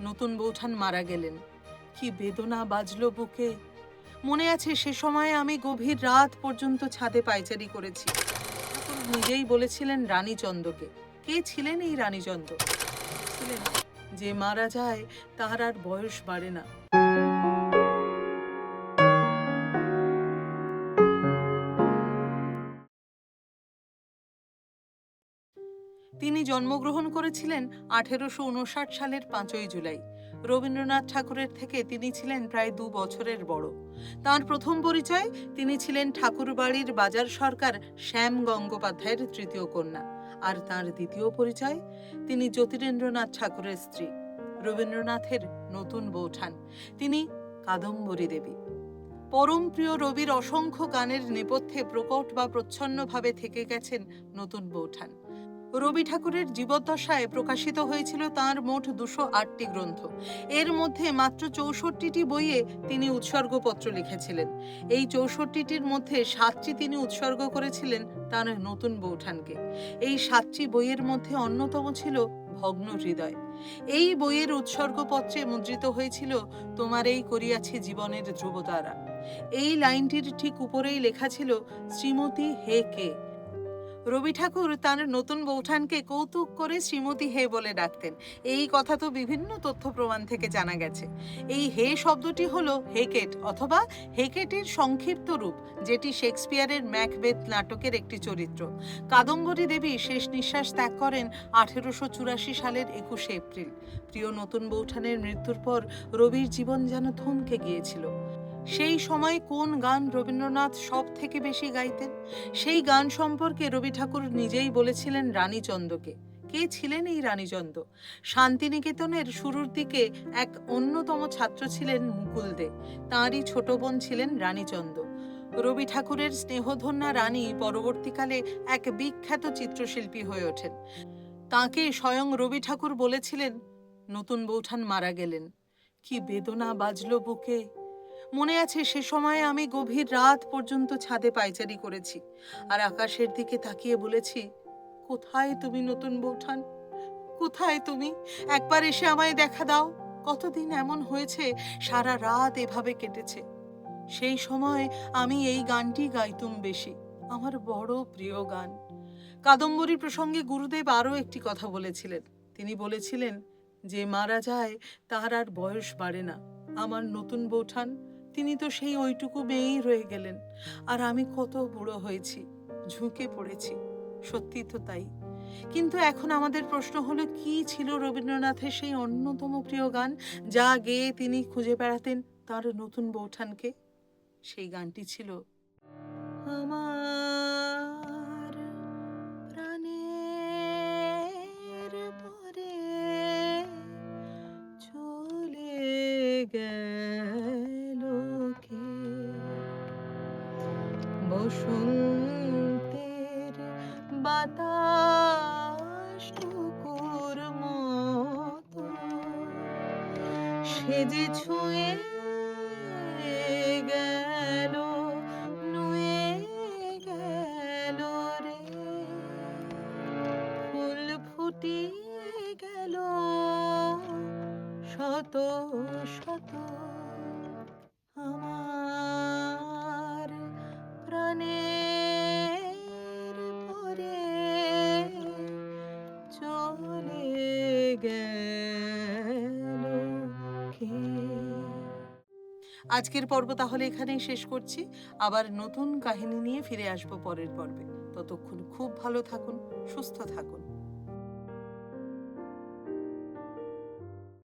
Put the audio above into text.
নতুন বৌঠান মারা গেলেন। কি বেদনা বাজলো বুকে। মনে আছে সে সময়ে আমি গভীর রাত পর্যন্ত ছাদে পায়চারি করেছি। ঠাকুর নিজেই বলেছিলেন রানীচন্দ্রকে। কে ছিলেন এই রানীচন্দ্র? ছিলেন যে মারা যায় তাহার আর বয়স বাড়ে না। তিনি জন্মগ্রহণ করেছিলেন 1859 সালের 5ই জুলাই। রবীন্দ্রনাথ ঠাকুরের থেকে তিনি ছিলেন প্রায় 2 বছরের বড়। তাঁর প্রথম পরিচয়, তিনি ছিলেন ঠাকুরবাড়ির বাজার সরকার শ্যাম গঙ্গোপাধ্যায়ের তৃতীয় কন্যা। আর তাঁর দ্বিতীয় পরিচয়, তিনি জ্যোতিরেন্দ্রনাথ ঠাকুরের স্ত্রী, রবীন্দ্রনাথের নতুন বৌঠান। তিনি কাদম্বরী দেবী। পরম প্রিয় রবির অসংখ্য গানের নেপথ্যে প্রকট বা প্রচ্ছন্নভাবে থেকে গেছেন নতুন বৌঠান। রবি ঠাকুরের জীবদ্দশায় প্রকাশিত হয়েছিল তাঁর মোট 208টি গ্রন্থ। এর মধ্যে মাত্র 64টি বইয়ে তিনি উৎসর্গপত্র লিখেছিলেন। এই 64টির মধ্যে 7টি তিনি উৎসর্গ করেছিলেন তাঁর নতুন বৌঠানকে। এই 7টি বইয়ের মধ্যে অন্যতম ছিল ভগ্ন হৃদয়। এই বইয়ের উৎসর্গপত্রে মুদ্রিত হয়েছিল তোমার এই করিয়াছি জীবনের ধ্রুবতারা। এই লাইনটির ঠিক উপরেই লেখা ছিল শ্রীমতী হে কে। রবি ঠাকুর তাঁর নতুন বৌঠানকে কৌতুক করে শ্রীমতী হে বলে ডাকতেন। এই কথা তো বিভিন্ন তথ্য প্রমাণ থেকে জানা গেছে। এই হে শব্দটি হলো হেকেট অথবা হেকেটের সংক্ষিপ্ত রূপ, যেটি শেক্সপিয়ারের ম্যাকবেথ নাটকের একটি চরিত্র। কাদম্বরী দেবী শেষ নিঃশ্বাস ত্যাগ করেন 1884 সালের 21শে এপ্রিল। প্রিয় নতুন বৌঠানের মৃত্যুর পর রবির জীবন যেন থমকে গিয়েছিল। সেই সময় কোন গান রবীন্দ্রনাথ সব থেকে বেশি গাইতেন? সেই গান সম্পর্কে রবি ঠাকুর নিজেই বলেছিলেন রানীচন্দ্রকে। কে ছিলেন এই রানীচন্দ্র? শান্তিনিকেতনের শুরুর দিকে এক অন্যতম ছাত্র ছিলেন মুকুল দে। তাঁরই ছোট বোন ছিলেন রানীচন্দ্র। রবি ঠাকুরের স্নেহধন্যা রানী পরবর্তীকালে এক বিখ্যাত চিত্রশিল্পী হয়ে ওঠেন। তাঁকে স্বয়ং রবি ঠাকুর বলেছিলেন, নতুন বৌঠান মারা গেলেন। কি বেদনা বাজলো বুকে। মনে আছে সে সময়ে আমি গভীর রাত পর্যন্ত ছাদে পায়চারি করেছি, আর আকাশের দিকে তাকিয়ে বলেছি, কোথায় তুমি নতুন বৌঠান? কোথায় তুমি? একবার এসে আমায় দেখা দাও। কতদিন এমন হয়েছে সারা রাত এভাবে কেটেছে। সেই সময় আমি এই গানটি গাইতুম বেশি, আমার বড় প্রিয় গান। কাদম্বরী প্রসঙ্গে গুরুদেব আরও একটি কথা বলেছিলেন। তিনি বলেছিলেন, যে মারা যায় তার আর বয়স বাড়ে না। আমার নতুন বৌঠান, তিনি তো সেই ওইটুকু মেয়েই রয়ে গেলেন। আর আমি কত বুড়ো হয়েছি, ঝুঁকে পড়েছি। সত্যি তো তাই। কিন্তু এখন আমাদের প্রশ্ন হলো, কি ছিল রবীন্দ্রনাথের সেই অন্যতম প্রিয় গান, যা গেয়ে তিনি খুঁজে বেড়াতেন তার নতুন বৌঠানকে? সেই গানটি ছিল, আমার প্রাণের পরে চলে গেল কে, বসন্তের বাতাস টুকুর মতো সে যে ছুঁয়ে গেল, নুয়ে গেল রে, ফুল ফুটিয়ে গেল শত শত, আমার প্রাণের পরে চলে গেল কে। আজকের পর্ব তাহলে এখানেই শেষ করছি। আবার নতুন কাহিনী নিয়ে ফিরে আসবো পরের পর্বে। ততক্ষণ খুব ভালো থাকুন, সুস্থ থাকুন।